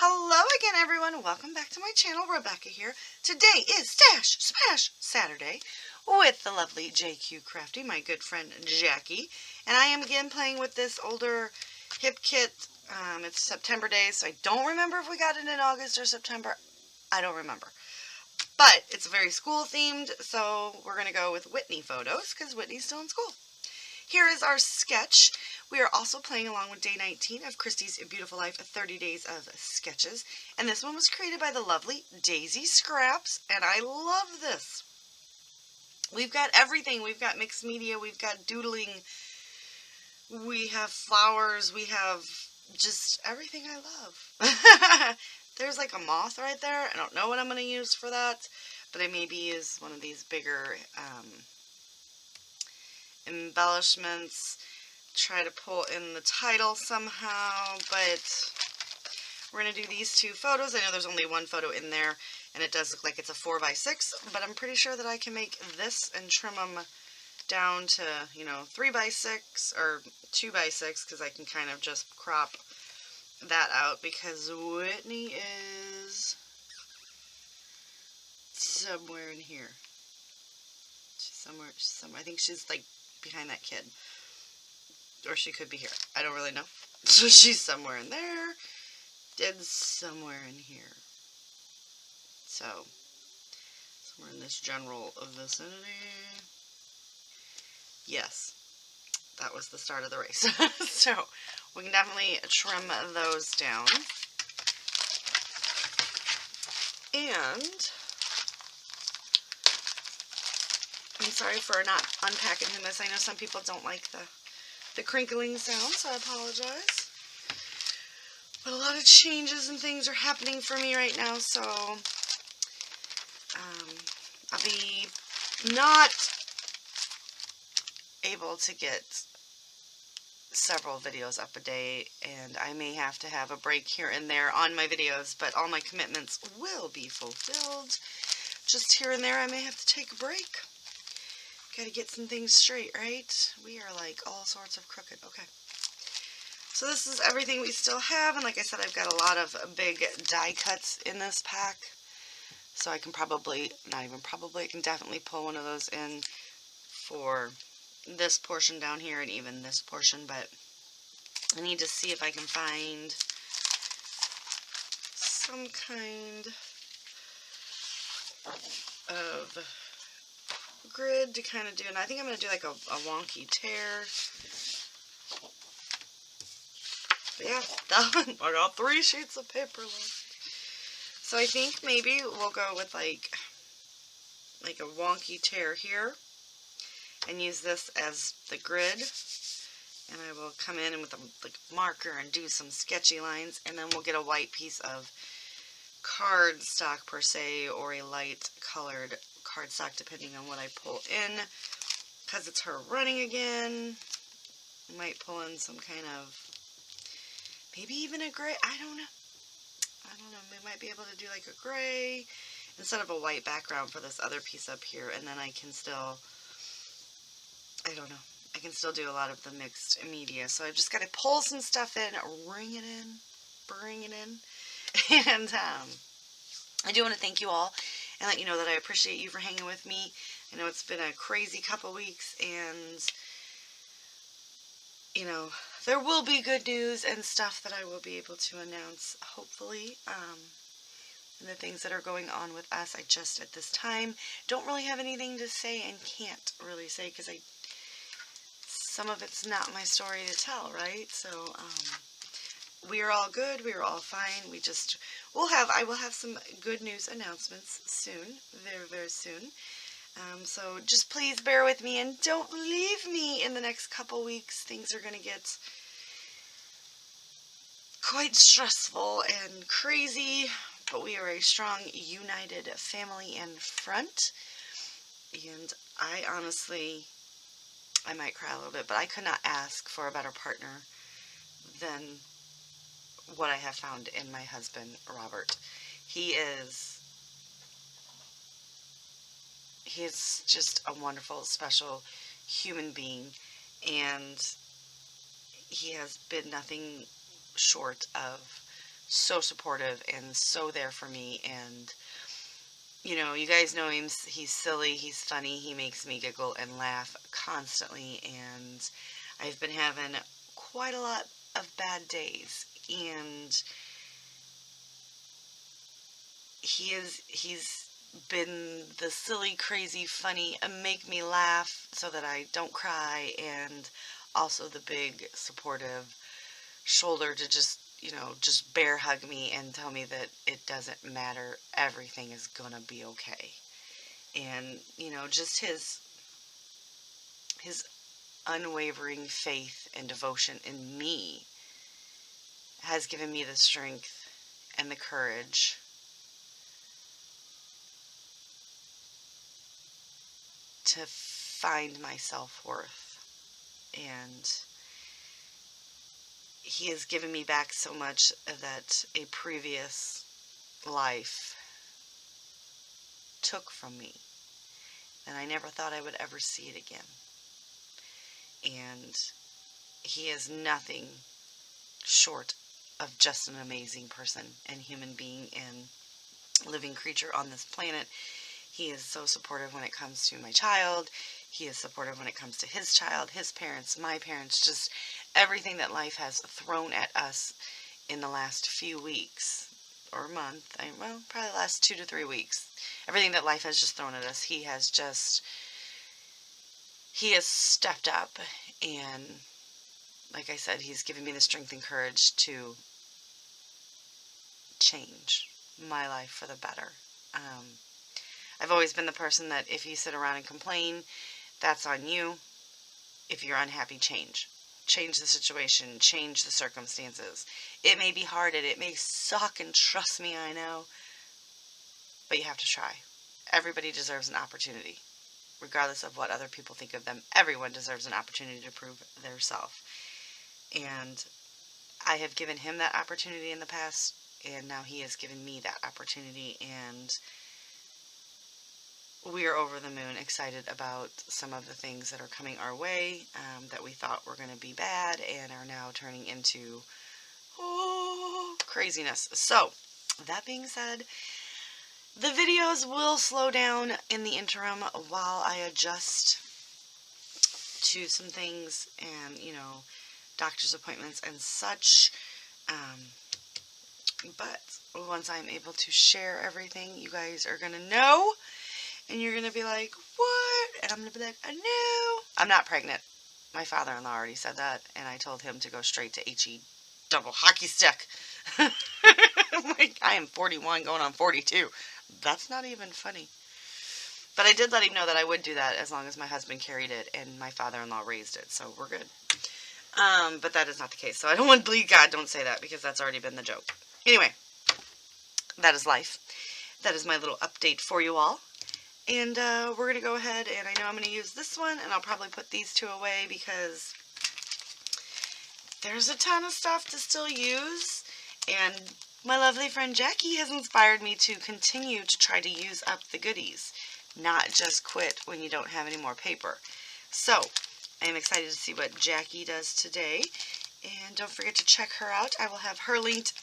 Hello again, everyone. Welcome back to my channel. Rebecca here. Today is Stash Smash Saturday with the lovely JQ Crafty, my good friend Jackie. And I am again playing with this older hip kit. It's September Day, so I don't remember if we got it in August or September. I don't remember. But it's very school themed, so we're going to go with Whitney photos because Whitney's still in school. Here is our sketch. We are also playing along with day 19 of Christy's Beautiful Life, 30 Days of Sketches. And this one was created by the lovely Daisy Scraps, and I love this. We've got everything. We've got mixed media. We've got doodling. We have flowers. We have just everything I love. There's like a moth right there. I don't know what I'm going to use for that, but I maybe use one of these bigger embellishments, try to pull in the title somehow, but we're going to do these two photos. I know there's only one photo in there, and it does look like it's a 4x6, but I'm pretty sure that I can make this and trim them down to, 3x6 or 2x6, because I can kind of just crop that out, because Whitney is somewhere in here. She's somewhere. I think she's like behind that kid, or she could be here. I don't really know. So she's somewhere in there, Did's somewhere in here. So somewhere in this general vicinity. Yes, that was the start of the race. So we can definitely trim those down. And I'm sorry for not unpacking this. I know some people don't like the crinkling sound, so I apologize. But a lot of changes and things are happening for me right now, so I'll be not able to get several videos up a day, and I may have to have a break here and there on my videos, but all my commitments will be fulfilled. Just here and there I may have to take a break. Gotta get some things straight, right? We are like all sorts of crooked. Okay. So this is everything we still have, and like I said, I've got a lot of big die cuts in this pack. So I can probably, I can definitely pull one of those in for this portion down here and even this portion, but I need to see if I can find some kind of grid to kind of do, and I think I'm going to do like a wonky tear. But yeah, I got 3 sheets of paper left. So I think maybe we'll go with like a wonky tear here and use this as the grid. And I will come in with a marker and do some sketchy lines, and then we'll get a white piece of cardstock per se, or a light colored cardstock depending on what I pull in, because it's her running again. I might pull in some kind of, maybe even a gray, I don't know, we might be able to do like a gray instead of a white background for this other piece up here, and then I can still, I don't know, I can still do a lot of the mixed media. So I've just got to pull some stuff in, bring it in, and I do want to thank you all and let you know that I appreciate you for hanging with me. I know it's been a crazy couple weeks, and there will be good news and stuff that I will be able to announce, hopefully, and the things that are going on with us. I just, at this time, don't really have anything to say and can't really say, because some of it's not my story to tell, right? So, we are all good. We are all fine. I will have some good news announcements soon, very, very soon. So just please bear with me and don't leave me in the next couple weeks. Things are going to get quite stressful and crazy, but we are a strong, united family and front. And I honestly, I might cry a little bit, but I could not ask for a better partner than what I have found in my husband, Robert. He is just a wonderful, special human being, and he has been nothing short of so supportive and so there for me. And you know, you guys know him. He's silly, he's funny, he makes me giggle and laugh constantly. And I've been having quite a lot of bad days, and he's been the silly, crazy, funny, make me laugh so that I don't cry, and also the big supportive shoulder to just, you know, just bear hug me and tell me that it doesn't matter, everything is gonna be okay. And you know, just his unwavering faith and devotion in me has given me the strength and the courage to find my self-worth. And he has given me back so much that a previous life took from me, and I never thought I would ever see it again. And he is nothing short of just an amazing person and human being and living creature on this planet. He is so supportive when it comes to my child. He is supportive when it comes to his child, his parents, my parents, just everything that life has thrown at us in the last few weeks or month. Well, probably the last 2 to 3 weeks. Everything that life has just thrown at us, he has stepped up, and like I said, he's given me the strength and courage to change my life for the better. I've always been the person that if you sit around and complain, that's on you. If you're unhappy, change. Change the situation, change the circumstances. It may be hard, it may suck, and trust me, I know, but you have to try. Everybody deserves an opportunity. Regardless of what other people think of them, everyone deserves an opportunity to prove their self. And I have given him that opportunity in the past, and now he has given me that opportunity, and we are over the moon excited about some of the things that are coming our way, that we thought were going to be bad and are now turning into craziness. So, that being said, the videos will slow down in the interim while I adjust to some things and, you know, doctor's appointments and such. But once I'm able to share everything, you guys are going to know. And you're going to be like, what? And I'm going to be like, I know. I'm not pregnant. My father-in-law already said that. And I told him to go straight to HE double hockey stick. Like, I am 41 going on 42. That's not even funny. But I did let him know that I would do that as long as my husband carried it and my father-in-law raised it. So we're good. But that is not the case. So I don't want to bleed God. Don't say that because that's already been the joke. Anyway, that is life. That is my little update for you all. And we're going to go ahead, and I know I'm going to use this one, and I'll probably put these two away because there's a ton of stuff to still use. And my lovely friend Jackie has inspired me to continue to try to use up the goodies, not just quit when you don't have any more paper. So, I am excited to see what Jackie does today. And don't forget to check her out. I will have her linked.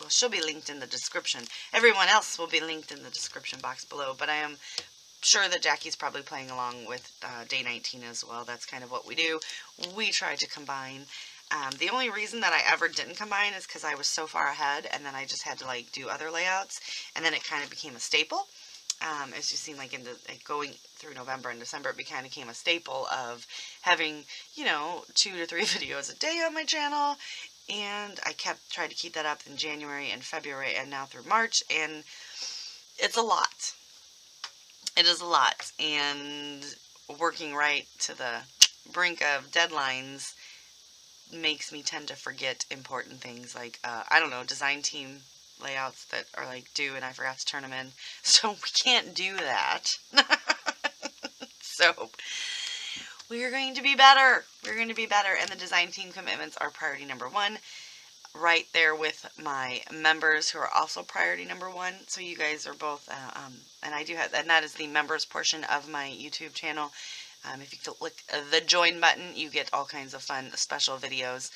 Well, she'll be linked in the description. Everyone else will be linked in the description box below, but I am sure that Jackie's probably playing along with day 19 as well. That's kind of what we do. We try to combine. The only reason that I ever didn't combine is because I was so far ahead, and then I just had to like do other layouts, and then it kind of became a staple. As you've seen, like going through November and December, it kind of became a staple of having, you know, 2 to 3 videos a day on my channel. And I tried to keep that up in January and February and now through March, and it's a lot. It is a lot, and working right to the brink of deadlines makes me tend to forget important things like, I don't know, design team layouts that are like due and I forgot to turn them in. So we can't do that. So we are going to be better. We're going to be better, and the design team commitments are priority number 1. Right there with my members who are also priority number 1. So you guys are both, and I do have, and that is the members portion of my YouTube channel. If you click the join button, you get all kinds of fun special videos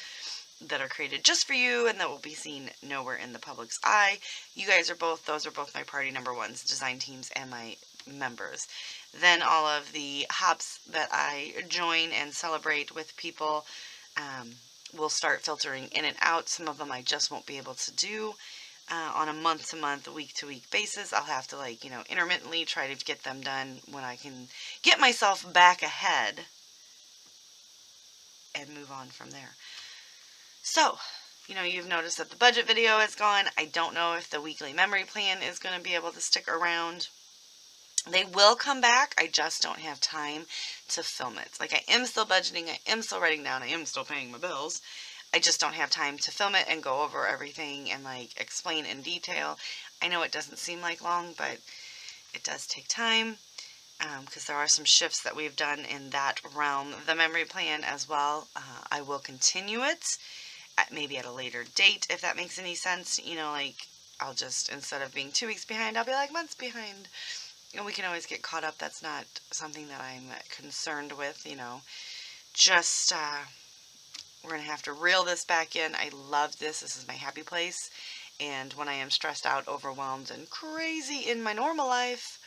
that are created just for you and that will be seen nowhere in the public's eye. You guys are both, those are both my party number ones, design teams and my members. Then all of the hops that I join and celebrate with people will start filtering in and out. Some of them I just won't be able to do on a month-to-month, week-to-week basis. I'll have to, like, intermittently try to get them done when I can get myself back ahead and move on from there. So, you've noticed that the budget video is gone. I don't know if the weekly memory plan is going to be able to stick around. They will come back. I just don't have time to film it. Like, I am still budgeting. I am still writing down. I am still paying my bills. I just don't have time to film it and go over everything and, like, explain in detail. I know it doesn't seem like long, but it does take time because there are some shifts that we've done in that realm. The memory plan as well, I will continue it maybe at a later date, if that makes any sense. Like, I'll just, instead of being 2 weeks behind, I'll be like months behind. And we can always get caught up. That's not something that I'm concerned with, Just, we're going to have to reel this back in. I love this. This is my happy place. And when I am stressed out, overwhelmed, and crazy in my normal life,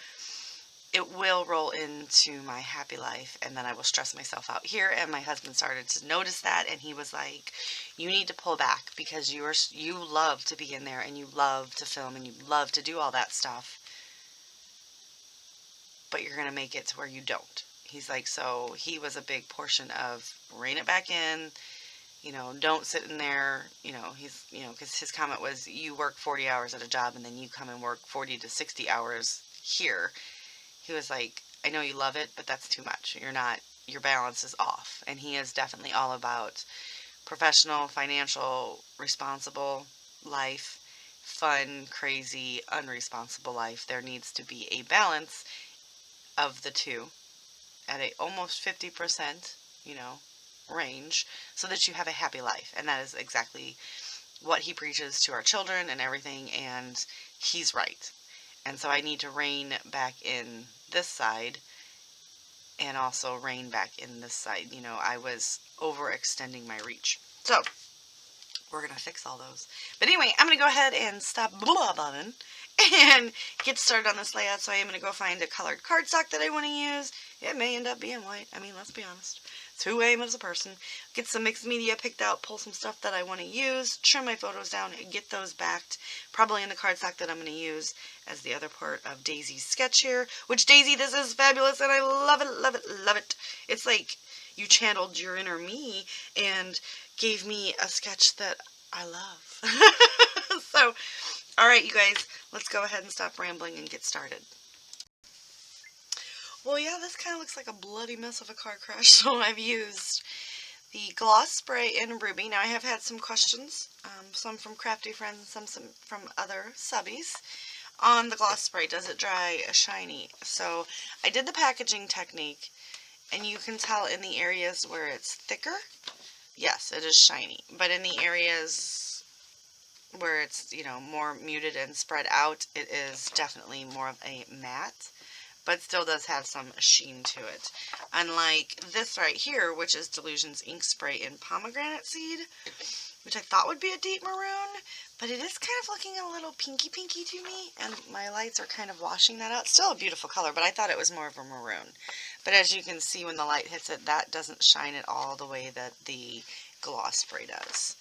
it will roll into my happy life, and then I will stress myself out here. And my husband started to notice that, and he was like, you need to pull back because you love to be in there, and you love to film, and you love to do all that stuff, but you're going to make it to where you don't. He's like, so he was a big portion of rein it back in. Don't sit in there, he's, because his comment was, you work 40 hours at a job and then you come and work 40 to 60 hours here. He was like, I know you love it, but that's too much. Your balance is off. And he is definitely all about professional, financial, responsible life, fun, crazy, unresponsible life. There needs to be a balance of the two at a almost 50%, range, so that you have a happy life. And that is exactly what he preaches to our children and everything, and he's right. And so I need to rein back in this side and also rein back in this side. I was overextending my reach. So we're going to fix all those. But anyway, I'm going to go ahead and stop blah-blahing and get started on this layout. So I am going to go find a colored cardstock that I want to use. It may end up being white. I mean, let's be honest. It's who I am as a person. Get some mixed media picked out, pull some stuff that I want to use, trim my photos down, and get those backed, probably in the cardstock that I'm going to use as the other part of Daisy's sketch here. Which, Daisy, this is fabulous, and I love it, love it, love it. It's like you channeled your inner me and gave me a sketch that I love. So, alright, you guys, let's go ahead and stop rambling and get started. Well, yeah, this kind of looks like a bloody mess of a car crash, so I've used the gloss spray in Ruby. Now, I have had some questions, some from crafty friends and some from other subbies, on the gloss spray. Does it dry shiny? So, I did the packaging technique, and you can tell in the areas where it's thicker, yes, it is shiny. But in the areas where it's, more muted and spread out, it is definitely more of a matte, but still does have some sheen to it. Unlike this right here, which is Delusion's ink spray in pomegranate seed, which I thought would be a deep maroon, but it is kind of looking a little pinky to me, and my lights are kind of washing that out. Still a beautiful color, but I thought it was more of a maroon. But as you can see when the light hits it, that doesn't shine it all the way that the gloss spray does.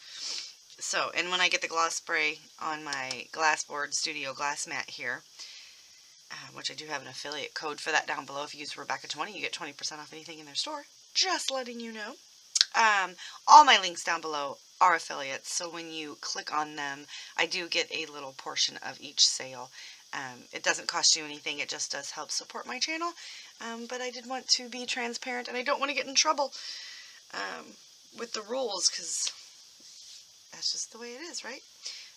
So, and when I get the gloss spray on my Glassboard Studio glass mat here, which I do have an affiliate code for that down below. If you use Rebecca20, you get 20% off anything in their store. Just letting you know. All my links down below are affiliates, so when you click on them, I do get a little portion of each sale. It doesn't cost you anything, it just does help support my channel, but I did want to be transparent, and I don't want to get in trouble with the rules, because that's just the way it is, right?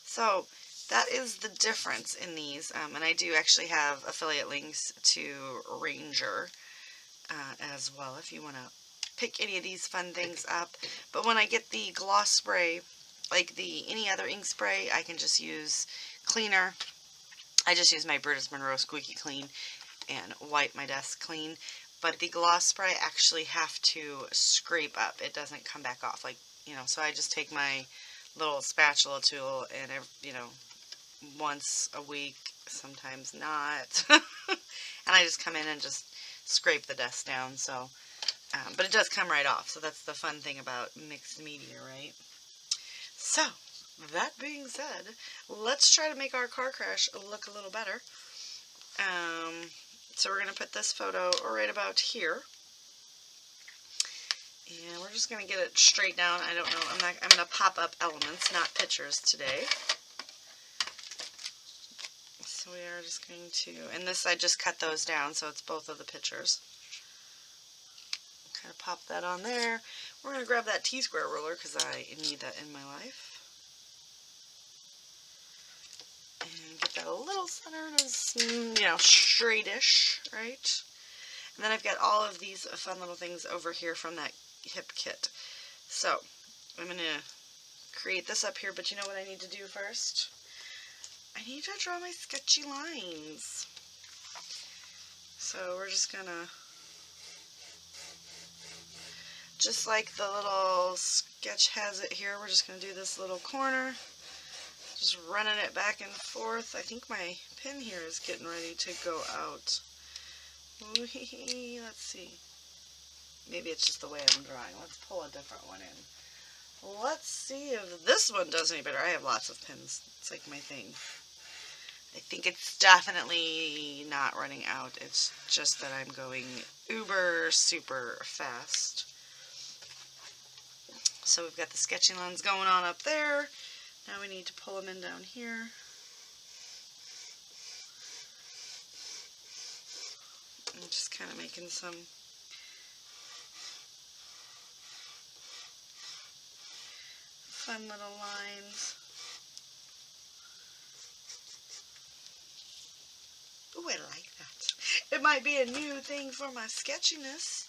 So, that is the difference in these, and I do actually have affiliate links to Ranger as well if you want to pick any of these fun things up. But when I get the gloss spray, like any other ink spray, I can just use cleaner. I just use my Brutus Monroe Squeaky Clean and wipe my desk clean. But the gloss spray I actually have to scrape up. It doesn't come back off. Like, so I just take my little spatula tool and, once a week, sometimes not, and I just come in and just scrape the dust down, so, but it does come right off, so that's the fun thing about mixed media, right? So, that being said, let's try to make our car crash look a little better. So we're going to put this photo right about here. And we're just going to get it straight down. I don't know. I'm going to pop up elements, not pictures today. So we are just going to, and this, I just cut those down so it's both of the pictures. Kind of pop that on there. We're going to grab that T-square ruler because I need that in my life. And get that a little centered as, straightish, right? And then I've got all of these fun little things over here from that hip kit. So, I'm going to create this up here, but you know what I need to do first? I need to draw my sketchy lines. So we're just going to, just like the little sketch has it here, we're just going to do this little corner. Just running it back and forth. I think my pin here is getting ready to go out. Let's see. Maybe it's just the way I'm drawing. Let's pull a different one in. Let's see if this one does any better. I have lots of pins. It's like my thing. I think it's definitely not running out. It's just that I'm going uber super fast. So we've got the sketching lines going on up there. Now we need to pull them in down here. I'm just kind of making some fun little lines. Ooh, I like that. It might be a new thing for my sketchiness.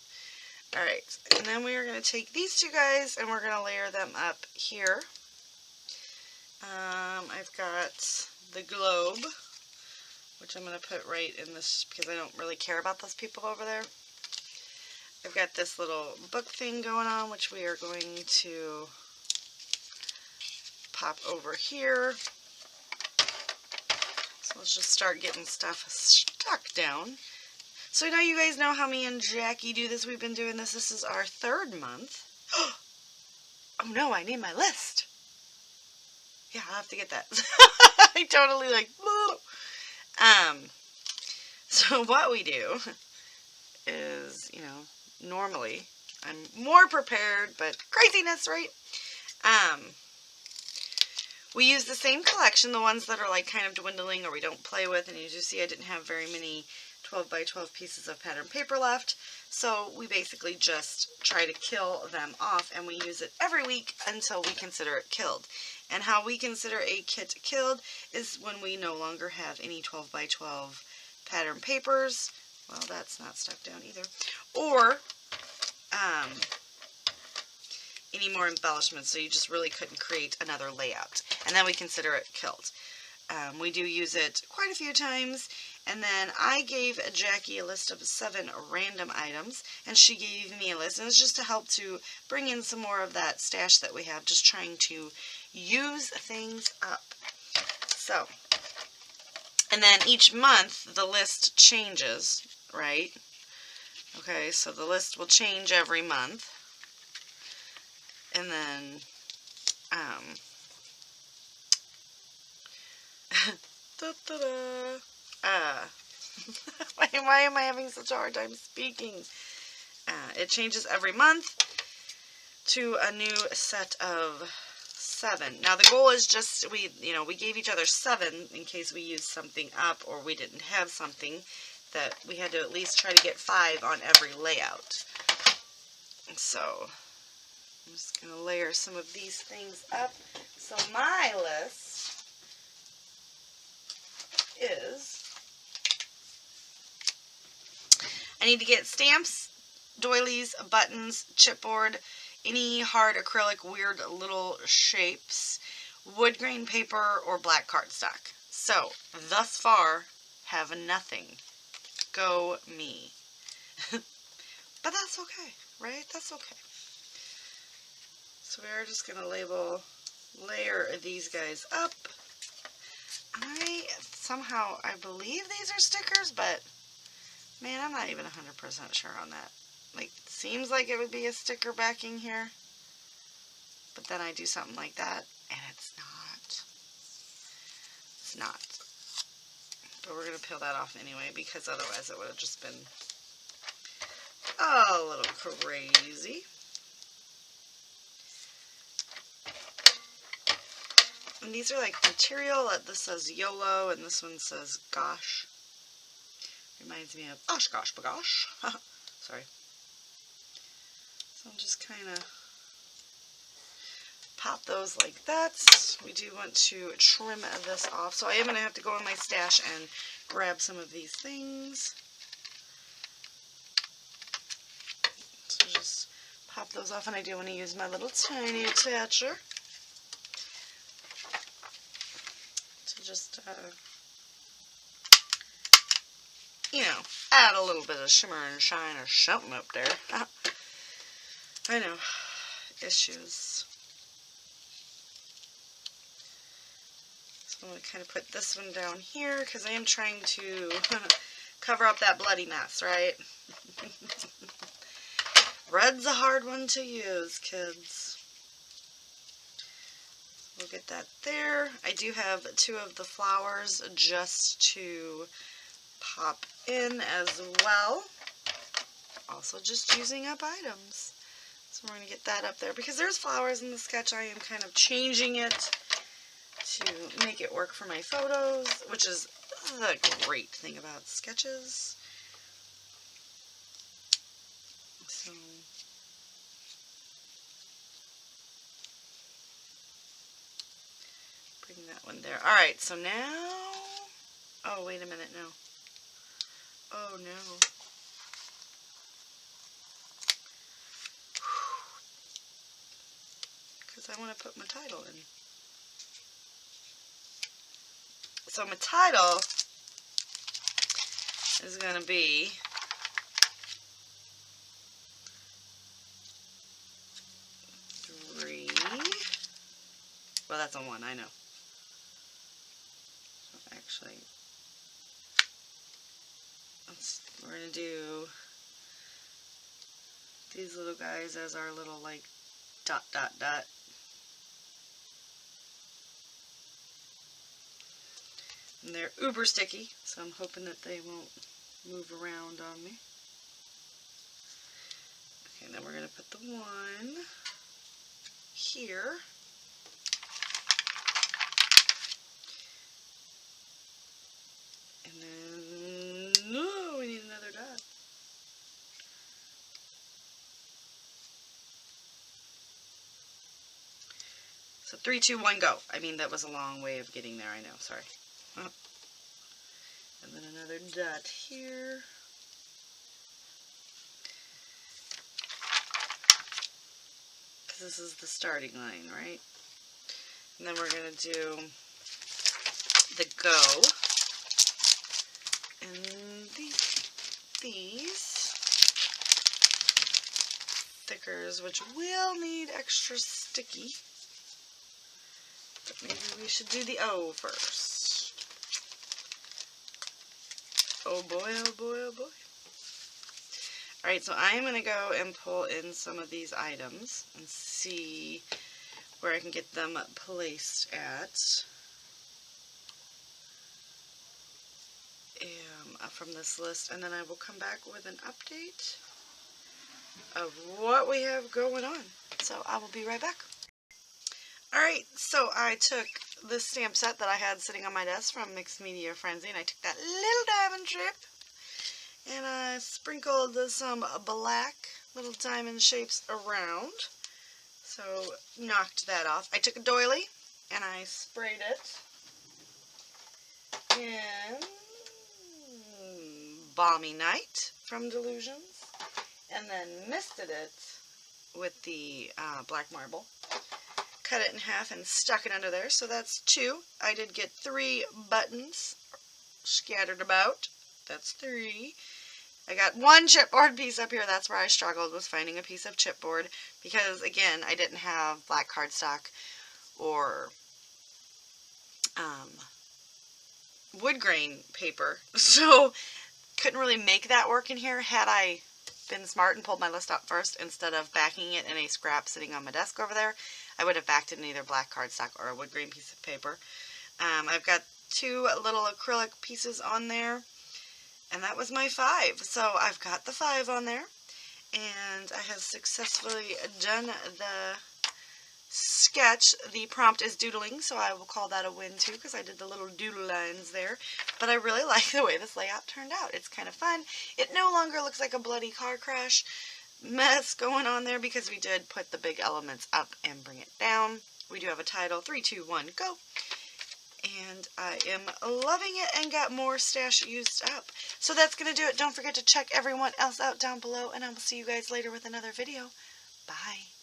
Alright, and then we are going to take these two guys and we're going to layer them up here. I've got the globe, which I'm going to put right in this because I don't really care about those people over there. I've got this little book thing going on, which we are going to pop over here. So let's just start getting stuff stuck down. So now you guys know how me and Jackie do this. We've been doing this. This is our 3rd month. Oh no, I need my list. Yeah, I'll have to get that. I totally like, so what we do is, normally I'm more prepared, but craziness, right? We use the same collection, the ones that are like kind of dwindling or we don't play with, and as you see I didn't have very many 12 by 12 pieces of pattern paper left, so we basically just try to kill them off, and we use it every week until we consider it killed. And how we consider a kit killed is when we no longer have any 12 by 12 pattern papers. Well, that's not stuck down either. Or any more embellishments, so you just really couldn't create another layout. And then we consider it killed. We do use it quite a few times. And then I gave Jackie a list of 7 random items, and she gave me a list, and it's just to help to bring in some more of that stash that we have, just trying to use things up. So, and then each month the list changes, right? Okay, so the list will change every month. And then, why am I having such a hard time speaking? It changes every month to a new set of 7. Now the goal is just, we gave each other 7 in case we used something up or we didn't have something, that we had to at least try to get 5 on every layout. So I'm just going to layer some of these things up. So my list is, I need to get stamps, doilies, buttons, chipboard, any hard acrylic weird little shapes, wood grain paper, or black cardstock. So, thus far, have nothing. Go me. But that's okay, right? That's okay. So we are just going to layer these guys up. I believe these are stickers, but man, I'm not even 100% sure on that. Like, seems like it would be a sticker backing here, but then I do something like that, and it's not. It's not. But we're going to peel that off anyway, because otherwise it would have just been a little crazy. And these are like material. This says YOLO, and this one says Gosh. Reminds me of Osh Gosh Bagosh. Sorry. So I'm just kind of pop those like that. We do want to trim this off, so I am going to have to go in my stash and grab some of these things. So just pop those off, and I do want to use my little tiny attacher to just, you know, add a little bit of shimmer and shine or something up there. I know, issues. So I'm going to kind of put this one down here because I am trying to cover up that bloody mess, right? Red's a hard one to use, kids. We'll get that there. I do have 2 of the flowers just to pop in as well. Also just using up items. So we're going to get that up there. Because there's flowers in the sketch, I am kind of changing it to make it work for my photos, which is the great thing about sketches. So bring that one there. Alright, so now, oh wait a minute, no. Oh no. Because I want to put my title in. So my title is going to be three. Well, that's a 1, I know. So actually, we're going to do these little guys as our little, like, dot, dot, dot. And they're uber sticky, so I'm hoping that they won't move around on me. Okay, and then we're going to put the 1 here. And then, no, we need another dot. So 3, 2, 1, go. I mean, that was a long way of getting there, I know, sorry. And then another dot here. Because this is the starting line, right? And then we're going to do the go. And these stickers, which will need extra sticky. But maybe we should do the O first. Oh boy, oh boy, oh boy. Alright, so I'm going to go and pull in some of these items and see where I can get them placed at. From this list, and then I will come back with an update of what we have going on. So I will be right back. Alright, so I took this stamp set that I had sitting on my desk from Mixed Media Frenzy, and I took that little diamond strip and I sprinkled some black little diamond shapes around. So knocked that off. I took a doily and I sprayed it in Balmy Night from Delusions, and then misted it with the black marble. Cut it in half and stuck it under there, so that's 2. I did get 3 buttons scattered about. That's 3. I got one chipboard piece up here. That's where I struggled, was finding a piece of chipboard. Because, again, I didn't have black cardstock or wood grain paper. So, couldn't really make that work in here. Had I been smart and pulled my list out first instead of backing it in a scrap sitting on my desk over there, I would have backed it in either black cardstock or a wood grain piece of paper. I've got 2 little acrylic pieces on there, and that was my 5. So I've got the 5 on there, and I have successfully done the sketch. The prompt is doodling, so I will call that a win too, because I did the little doodle lines there. But I really like the way this layout turned out. It's kind of fun. It no longer looks like a bloody car crash mess going on there, because we did put the big elements up and bring it down. We do have a title, 3, 2, 1, go. And I am loving it, and got more stash used up. So that's going to do it. Don't forget to check everyone else out down below, and I will see you guys later with another video. Bye.